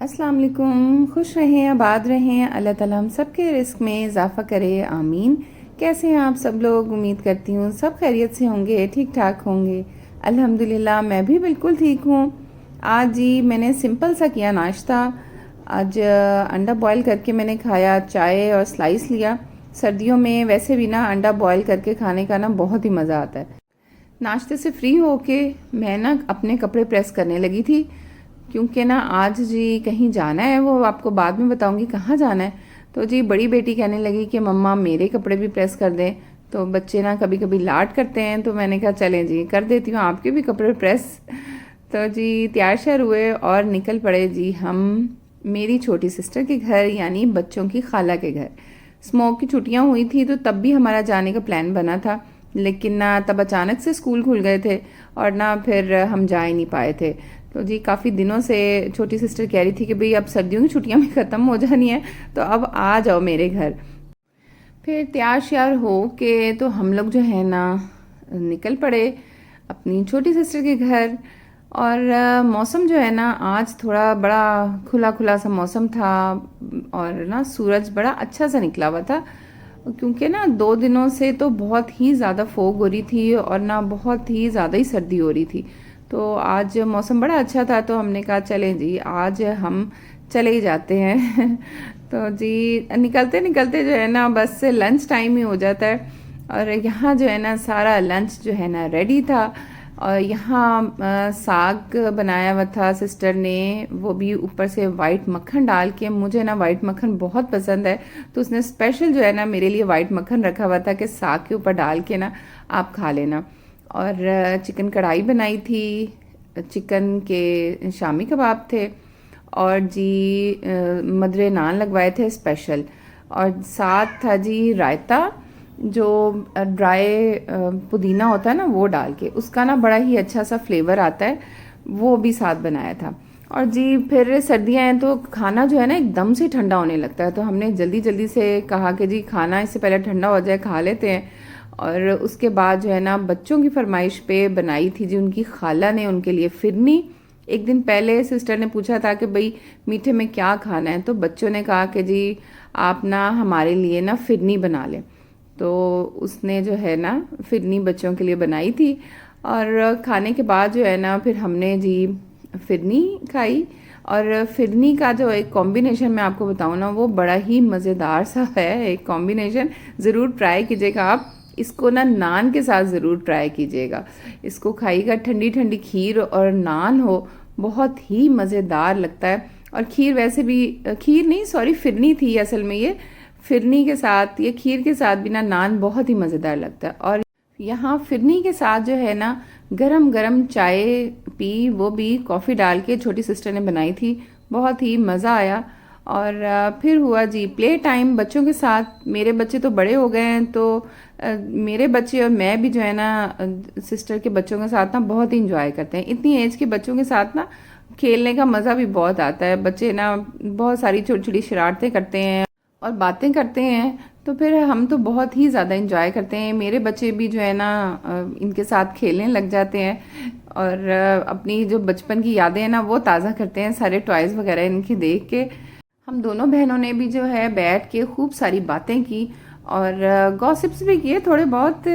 अस्सलाम वालेकुम। खुश रहें, आबाद रहें, अल्लाह ताला हम सब के रिस्क में इजाफ़ा करे, आमीन। कैसे हैं आप सब लोग? उम्मीद करती हूँ सब खैरियत से होंगे, ठीक ठाक होंगे। अल्हम्दुलिल्लाह मैं भी बिल्कुल ठीक हूँ। आज जी मैंने सिंपल सा किया नाश्ता। आज अंडा बॉईल करके मैंने खाया, चाय और स्लाइस लिया। सर्दियों में वैसे भी ना अंडा बॉईल करके खाने का ना बहुत ही मज़ा आता है। नाश्ते से फ्री होके मैं ना अपने कपड़े प्रेस करने लगी थी, क्योंकि ना आज जी कहीं जाना है, वो आपको बाद में बताऊंगी कहाँ जाना है। तो जी बड़ी बेटी कहने लगी कि मम्मा मेरे कपड़े भी प्रेस कर दें। तो बच्चे ना कभी कभी लाड करते हैं, तो मैंने कहा चलें जी कर देती हूँ आपके भी कपड़े प्रेस। तो जी तैयार श्यार हुए और निकल पड़े जी हम मेरी छोटी सिस्टर के घर, यानी बच्चों की खाला के घर। स्मोक की छुट्टियां हुई थी तो तब भी हमारा जाने का प्लान बना था, लेकिन ना तब अचानक से स्कूल खुल गए थे और ना फिर हम जा ही नहीं पाए थे। तो जी काफ़ी दिनों से छोटी सिस्टर कह रही थी कि भाई अब सर्दियों की छुट्टियां भी ख़त्म हो जानी है, तो अब आ जाओ मेरे घर। फिर तैयार श्यार हो के तो हम लोग जो है ना निकल पड़े अपनी छोटी सिस्टर के घर। और मौसम जो है ना आज थोड़ा बड़ा खुला खुला सा मौसम था, और ना सूरज बड़ा अच्छा सा निकला हुआ था, क्योंकि ना 2 दिनों से तो बहुत ही ज़्यादा फोग हो रही थी और ना बहुत ही ज़्यादा ही सर्दी हो रही थी। तो आज मौसम बड़ा अच्छा था, तो हमने कहा चलें जी आज हम चले ही जाते हैं। तो जी निकलते निकलते जो है ना बस से लंच टाइम ही हो जाता है, और यहाँ जो है ना सारा लंच जो है ना रेडी था। और यहाँ साग बनाया हुआ था सिस्टर ने, वो भी ऊपर से वाइट मक्खन डाल के। मुझे ना वाइट मक्खन बहुत पसंद है, तो उसने स्पेशल जो है ना मेरे लिए वाइट मक्खन रखा हुआ था कि साग के ऊपर डाल के ना आप खा लेना। और चिकन कढ़ाई बनाई थी, चिकन के शामी कबाब थे, और जी मदरे नान लगवाए थे स्पेशल। और साथ था जी रायता, जो ड्राई पुदीना होता है ना वो डाल के, उसका ना बड़ा ही अच्छा सा फ्लेवर आता है, वो भी साथ बनाया था। और जी फिर सर्दियाँ हैं तो खाना जो है ना एकदम से ठंडा होने लगता है, तो हमने जल्दी जल्दी से कहा कि जी खाना इससे पहले ठंडा हो जाए, खा लेते हैं। और उसके बाद जो है ना बच्चों की फरमाइश पे बनाई थी जी उनकी खाला ने उनके लिए फिरनी। एक दिन पहले सिस्टर ने पूछा था कि भाई मीठे में क्या खाना है, तो बच्चों ने कहा कि जी आप ना हमारे लिए ना फिरनी बना लें। तो उसने जो है ना फिरनी बच्चों के लिए बनाई थी। और खाने के बाद जो है ना फिर हमने जी फिरनी खाई। और फिरनी का जो एक कॉम्बिनेशन मैं आपको बताऊँ ना, वो बड़ा ही मज़ेदार सा है एक कॉम्बिनेशन। ज़रूर ट्राई कीजिएगा आप इसको ना, नान के साथ ज़रूर ट्राई कीजिएगा। इसको खाइएगा, ठंडी ठंडी खीर और नान हो, बहुत ही मज़ेदार लगता है। और खीर वैसे भी, खीर नहीं सॉरी फिरनी थी असल में, ये फिरनी के साथ, ये खीर के साथ भी ना नान बहुत ही मज़ेदार लगता है। और यहाँ फिरनी के साथ जो है ना गरम गरम चाय पी, वो भी कॉफ़ी डाल के छोटी सिस्टर ने बनाई थी, बहुत ही मज़ा आया। और फिर हुआ जी प्ले टाइम बच्चों के साथ। मेरे बच्चे तो बड़े हो गए हैं, तो मेरे बच्चे और मैं भी जो है ना सिस्टर के बच्चों के साथ ना बहुत ही इंजॉय करते हैं। इतनी एज के बच्चों के साथ ना खेलने का मज़ा भी बहुत आता है। बच्चे ना बहुत सारी छोटी छोटी शरारतें करते हैं और बातें करते हैं, तो फिर हम तो बहुत ही ज़्यादा इंजॉय करते हैं। मेरे बच्चे भी जो है ना इनके साथ खेलने लग जाते हैं, और अपनी जो बचपन की यादें हैं ना वो ताज़ा करते हैं सारे टॉयज़ वगैरह इनके देख के। हम दोनों बहनों ने भी जो है बैठ के खूब सारी बातें की और गॉसिप्स भी किए थोड़े बहुत।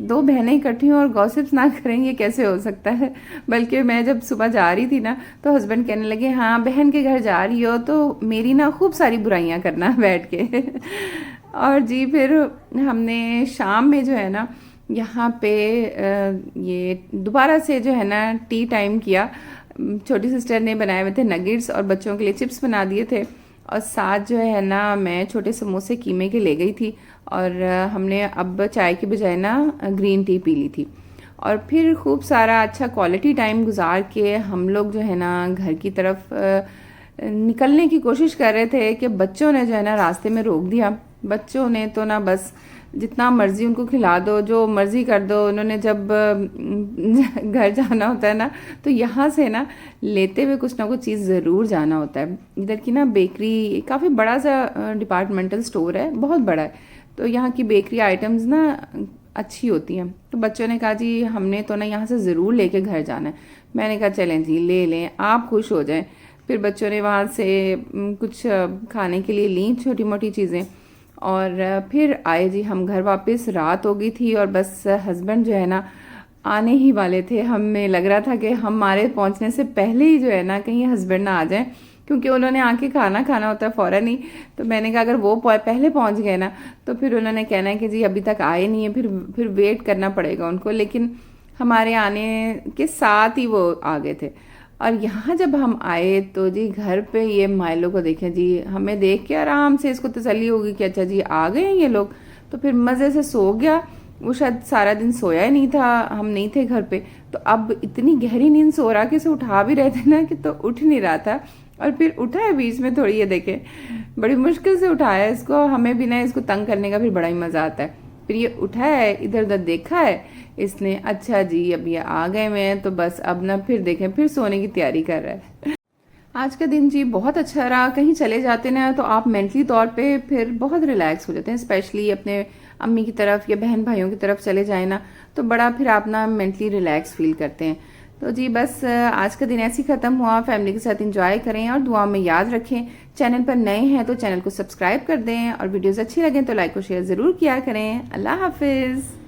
दो बहनें इकट्ठी हों और गॉसिप्स ना करें, ये कैसे हो सकता है। बल्कि मैं जब सुबह जा रही थी ना, तो हस्बैंड कहने लगे हाँ बहन के घर जा रही हो तो मेरी ना खूब सारी बुराइयां करना बैठ के। और जी फिर हमने शाम में जो है ना यहाँ पे ये दोबारा से जो है ना टी टाइम किया। छोटी सिस्टर ने बनाए हुए थे नगेट्स और बच्चों के लिए चिप्स बना दिए थे, और साथ जो है ना मैं छोटे समोसे कीमे के ले गई थी। और हमने अब चाय के बजाय ना ग्रीन टी पी ली थी। और फिर खूब सारा अच्छा क्वालिटी टाइम गुजार के हम लोग जो है ना घर की तरफ निकलने की कोशिश कर रहे थे कि बच्चों ने जो है ना रास्ते में रोक दिया। बच्चों ने तो ना बस जितना मर्जी उनको खिला दो, जो मर्जी कर दो। उन्होंने जब घर जाना होता है ना, तो यहाँ से ना लेते हुए कुछ ना कुछ चीज़ ज़रूर जाना होता है। इधर की ना बेकरी काफ़ी बड़ा सा डिपार्टमेंटल स्टोर है, बहुत बड़ा है, तो यहाँ की बेकरी आइटम्स ना अच्छी होती हैं। तो बच्चों ने कहा जी हमने तो ना यहाँ से ज़रूर लेके घर जाना है। मैंने कहा चलें जी ले लें, आप खुश हो जाएं। फिर बच्चों ने वहाँ से कुछ खाने के लिए ली छोटी मोटी चीज़ें, और फिर आए जी हम घर वापस। रात हो गई थी और बस हस्बैंड जो है ना आने ही वाले थे। हमें लग रहा था कि हमारे पहुंचने से पहले ही जो है ना कहीं हस्बैंड ना आ जाए, क्योंकि उन्होंने आके खाना खाना होता है फ़ौरन ही। तो मैंने कहा अगर वो पहले पहुंच गए ना तो फिर उन्होंने कहना है कि जी अभी तक आए नहीं है, फिर वेट करना पड़ेगा उनको। लेकिन हमारे आने के साथ ही वो आ गए थे। और यहाँ जब हम आए तो जी घर पे ये माइलो को देखें जी, हमें देख के आराम से इसको तसल्ली होगी कि अच्छा जी आ गए हैं ये लोग। तो फिर मज़े से सो गया। वो शायद सारा दिन सोया ही नहीं था, हम नहीं थे घर पे। तो अब इतनी गहरी नींद सो रहा कि इसे उठा भी रहे थे ना कि तो उठ नहीं रहा था। और फिर उठा है बीच में थोड़ी, ये देखे बड़ी मुश्किल से उठाया है इसको। हमें भी ना इसको तंग करने का फिर बड़ा ही मज़ा आता है। फिर ये उठा है, इधर उधर देखा है इसने, अच्छा जी अब ये आ गए मैं, तो बस अब ना फिर देखें फिर सोने की तैयारी कर रहा है। आज का दिन जी बहुत अच्छा रहा। कहीं चले जाते ना तो आप मेंटली तौर पे फिर बहुत रिलैक्स हो जाते हैं, स्पेशली अपने अम्मी की तरफ या बहन भाइयों की तरफ चले जाए ना तो बड़ा फिर आप ना मेंटली रिलैक्स फील करते हैं। तो जी बस आज का दिन ऐसे ही ख़त्म हुआ। फैमिली के साथ एंजॉय करें और दुआ में याद रखें। चैनल पर नए हैं तो चैनल को सब्सक्राइब कर दें, और वीडियोज़ अच्छी लगें तो लाइक और शेयर ज़रूर किया करें। अल्लाह हाफिज़।